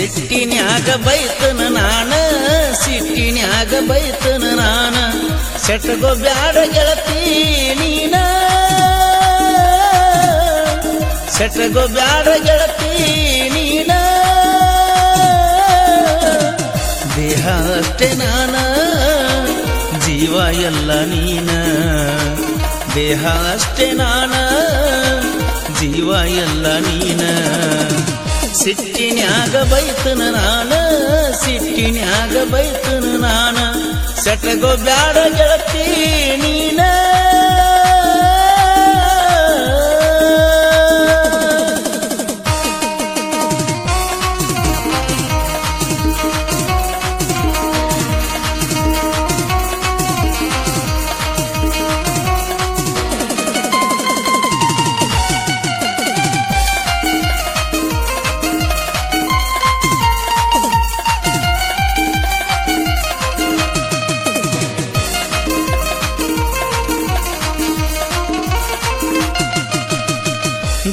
ಸಿಟ್ಟಿನ್ಯಾಗ ಬೈತನ ನಾನ ಸಿಟ್ಟಿನ್ಯಾಗ ಬೈತನ ನಾನ ಸೆಟಗೋ ಬ್ಯಾಡ ಗೆಳತಿ ನೀನ ಸೆಟಗೋ ಬ್ಯಾಡ ಗೆಳತಿ ನೀನ ದೇಹ ಅಷ್ಟೇ ನಾನ ಜೀವ ಎಲ್ಲ ನೀನ ದೇಹ ಅಷ್ಟೇ ನಾನ ಜೀವ ಎಲ್ಲ ನೀನ ಸಿಟ್ಟಿನ್ಯಾಗ ಬೈತನ ನಾನ ಸಿಟ್ಟಿನ್ಯಾಗ ಬೈತನ ನಾನ ಸೆಟಗೋ ಬ್ಯಾಡ ಗೆಳತಿ ನೀನ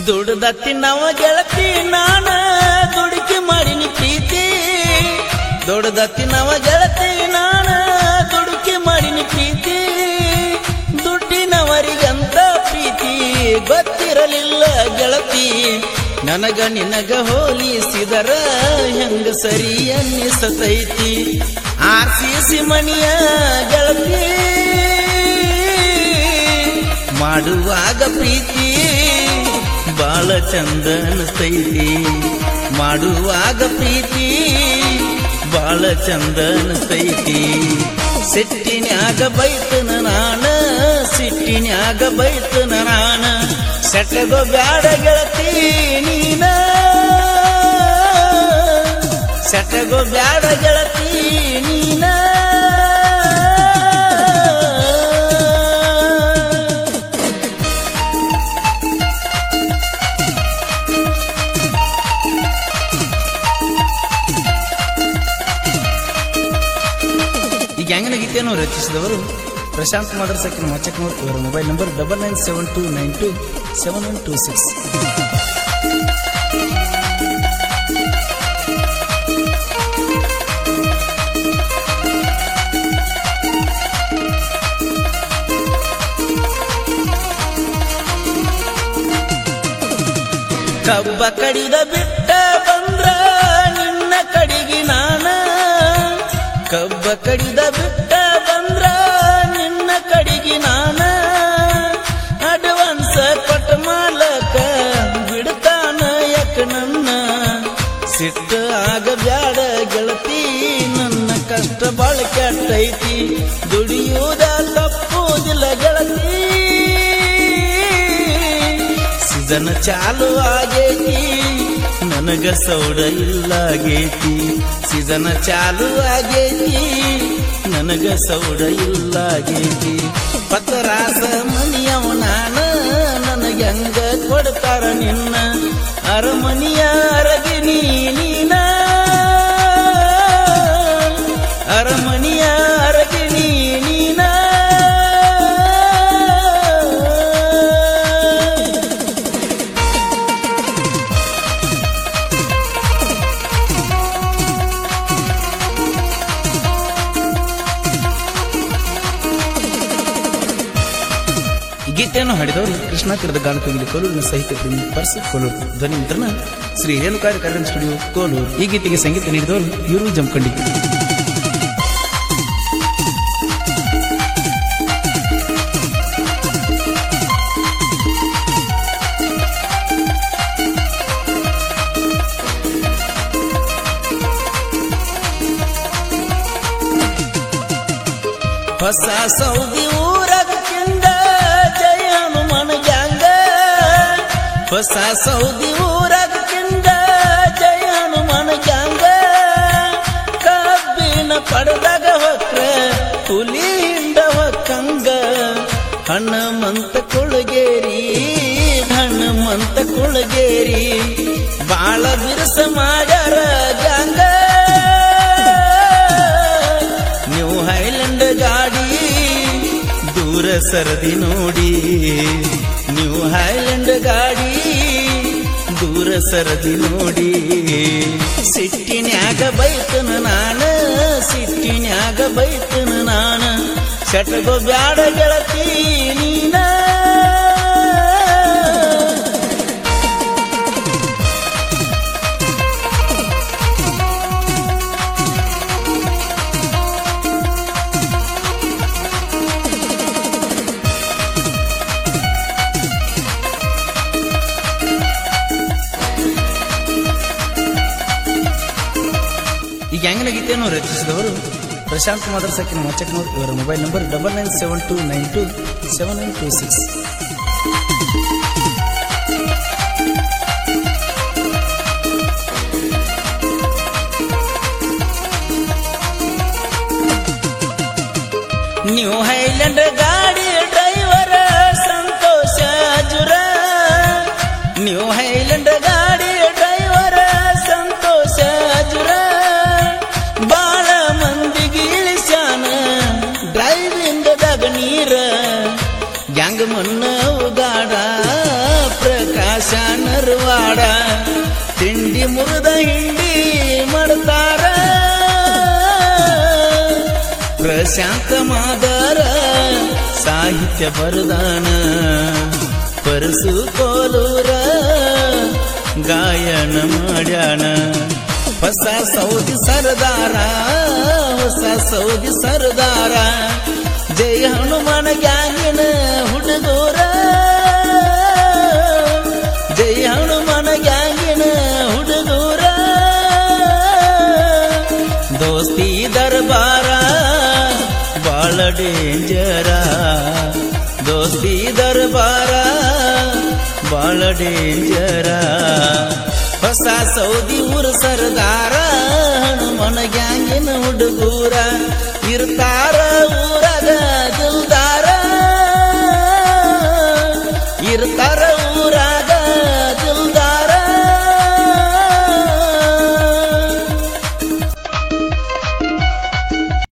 ದುಡ್ದ ತಿನ್ನವ ಗೆಳತಿ ನಾನ ದುಡುಕಿ ಮಾಡಿನಿ ಪ್ರೀತಿ ದುಡ್ದ ತಿನ್ನವ ಗೆಳತಿ ನಾನ ದುಡುಕಿ ಮಾಡಿನಿ ಪ್ರೀತಿ ದುಡ್ಡಿನವರಿಗಂತ ಪ್ರೀತಿ ಗೊತ್ತಿರಲಿಲ್ಲ ಗೆಳತಿ ನನಗ ನಿನಗ ಹೋಲಿಸಿದರ ಹೆಂಗ ಸರಿ ಅನ್ನಿಸತೈತಿ ಆರ್ಸಿಸಿ ಮಣಿಯ ಗೆಳತಿ ಮಾಡುವಾಗ ಪ್ರೀತಿ ಬಾಳ ಚಂದ ಅನಿಸ್ತೈತಿ ಮಾಡುವಾಗ ಪ್ರೀತಿ ಬಾಳ ಚಂದ ಅನಿಸ್ತೈತಿ ಸಿಟ್ಟಿನ್ಯಾಗ ಬೈತನ ನಾನ ಸಿಟ್ಟಿನ್ಯಾಗ ಬೈತನ ನಾನ ಸೆಟಗೋ ಬ್ಯಾಡ ಗೆಳತಿ ನೀನ ಸೆಟಗೋ ಬ್ಯಾಡ ಗೆಳತಿ ನೀನ ಗ್ಯಾಂಗಿನ ಗೀತೆಯನ್ನು ರಚಿಸಿದವರು ಪ್ರಶಾಂತ್ ಕುಮಾರ್ ಸಕಿನ ಮಚ್ಚಕ್ನೂರ್ ಇವರ ಮೊಬೈಲ್ ನಂಬರ್ 9972927126. ಕಬ್ಬ ಕಡಿದ ಬಿಟ್ಟ ಬಂದ್ರ ನಿನ್ನ ಕಡಿಗಿ ನಾನ ಕಬ್ಬ ಕಡಿದ ಬಿಟ್ಟ ಬಂದ್ರ ನಿನ್ನ ಕಡಿಗಿ ನಾನ ಅಡ್ವಾನ್ಸ್ ಕೊಟ್ಟ ಮಾಲಕ ಬಿಡ್ತಾನ ಯಾಕ ನನ್ನ ಸಿಟ್ಟ ಆಗ ಬ್ಯಾಡ ಗೆಳತಿ ನನ್ನ ಕಷ್ಟ ಬಾಳ ಕೆಟ್ಟೈತಿ ದುಡಿಯುವುದ ತಪ್ಪುವುದಿಲ್ಲ ಗೆಳತಿ ಸೀಸನ್ ಚಾಲು ಆಗೈತಿ ನನಗ ಸೌಡ ಇಲ್ಲಾಗೈತಿ ಸೀಸನ್ ಚಾಲು ಆಗೈತಿ ನನಗ ಸೌಡ ಇಲ್ಲಾಗೈತಿ ಪತರಾಸ ಮನಿಯವ ನಾನ ನನಗೆ ಹಂಗ ಕೊಡ್ತಾರ ನಿನ್ನ ಅರಮನಿಯ ಅರಗಿನಿ ನೀನ ಅರಮನಿಯ ಅರಗಿನಿ ನೀನ ಗೀತೆಯನ್ನು ಹಾಡಿದವರು ಕೃಷ್ಣ ತೀರದ ಗಾನಕೋಗಿಲಿ ಕೋಲೂರಿನ ಸಾಹಿತ್ಯ ಪ್ರೇಮಿ ಪರ್ಸಿ ಕೋಲೂರು ಧ್ವನಿ ಮುದ್ರಣ ಶ್ರೀ ರೇಣುಕಾರ್ಯ ಕಾರ್ಯ ಸ್ಟುಡಿಯೋ ಕೋಲೂರು. ಈ ಗೀತೆಗೆ ಸಂಗೀತ ನೀಡಿದವರು ಇವರು ಜಮಖಂಡಿ. ಹೊಸ ಸೌದಿ ಊರಾಗ ಕಿಂದ ಜಯ ಹನುಮನ ಗ್ಯಾಂಗ ಹೊಸ ಸೌದಿ ಊರಾಗ ಕಿಂದ ಜಯ ಹನುಮನ ಗ್ಯಾಂಗ ಕಬ್ಬಿನ ಪಡೆದಾಗ ಹೊಕ್ರ ಹುಲಿ ಹಿಂಡ ಹೊಕ್ಕಂಗ ಹನುಮಂತ ಕುಳಗೇರಿ ಹನುಮಂತ ಕುಳಗೇರಿ ಬಾಳ ಬಿರುಸ ಮಾಡ್ಯಾರ ಗ್ಯಾಂಗ ನ್ಯೂ ಹೈಲ್ಯಾಂಡ್ ಗಾಡಿ ದೂರ ಸರದಿ ನೋಡಿ ನ್ಯೂ ಹೈಲ್ಯಾಂಡ್ ಗಾಡಿ ದೂರ ಊರ ಸರದಿ ನೋಡಿ ಸಿಟ್ಟಿನ್ಯಾಗ ಬೈತನ ನಾನ ಸಿಟ್ಟಿನ್ಯಾಗ ಬೈತನ ನಾನ ಶಟಗೋ ಬ್ಯಾಡ ಗೆಳತಿ ನೀನ ಈ ಗ್ಯಾಂಗಿನ ಗೀತೆಯನ್ನು ರಚಿಸಿದವರು ಪ್ರಶಾಂತ್ ಮಾದರ್ ಸಾಕಿನ ಮಚ್ಚಕ್ನವರು. ಇವರ ಮೊಬೈಲ್ ನಂಬರ್ 9972927926. ನ್ಯೂ ಹೈಲ್ಯಾಂಡ್ ಗಾಡಿ ಡ್ರೈವರ ಸಂತೋಷ ಜುರ ನ್ಯೂ ಹೈಲ್ಯಾಂಡ್ ಗಾಡಿ ಡ್ರೈವರ ಸಂತೋಷ ಜುರ ಬಾಳ ಮಂದಿಗೆ ಇಳಿಸ್ಯಾನ ಡ್ರೈವಿಂಗ್ ದಾಗ ನೀರ ಗ್ಯಾಂಗ್ ಮನ್ನ ಉಗಾಡ ಪ್ರಕಾಶ ನರವಾಡ ತಿಂಡಿ ಮುರಿದ ಹಿಂಡಿ ಮಾಡ್ತಾರ ಪ್ರಶಾಂತ ಮಾದರ ಸಾಹಿತ್ಯ ಬರದಾನ ಪರಸು ಕೋಲೂರ ಗಾಯನ ಮಾಡ್ಯಾನ ಹೊಸ ಸೌದಿ ಸರದಾರ ಹೊಸ ಸೌದಿ ಸರದಾರ ಜಯ ಹನುಮಾನ ಗ್ಯಾಂಗಿನ ಹುಡುಗೂರ ಜಯ ಹನುಮಾನ ಗ್ಯಾಂಗಿನ ಹುಡುಗೂರ ದೋಸ್ತಿ ದರ್ಬಾರ ಬಾಳ ಡೇಂಜರ ದೋಸ್ತಿ ದರ್ಬಾರ ಬಾಳ ಡೇಂಜರ ಹೊಸ ಸೌದಿ ಊರು ಸರದಾರ ಹನುಮನ ಗ್ಯಾಂಗಿನ ಹುಡುಗೂರ ಇರ್ತಾರ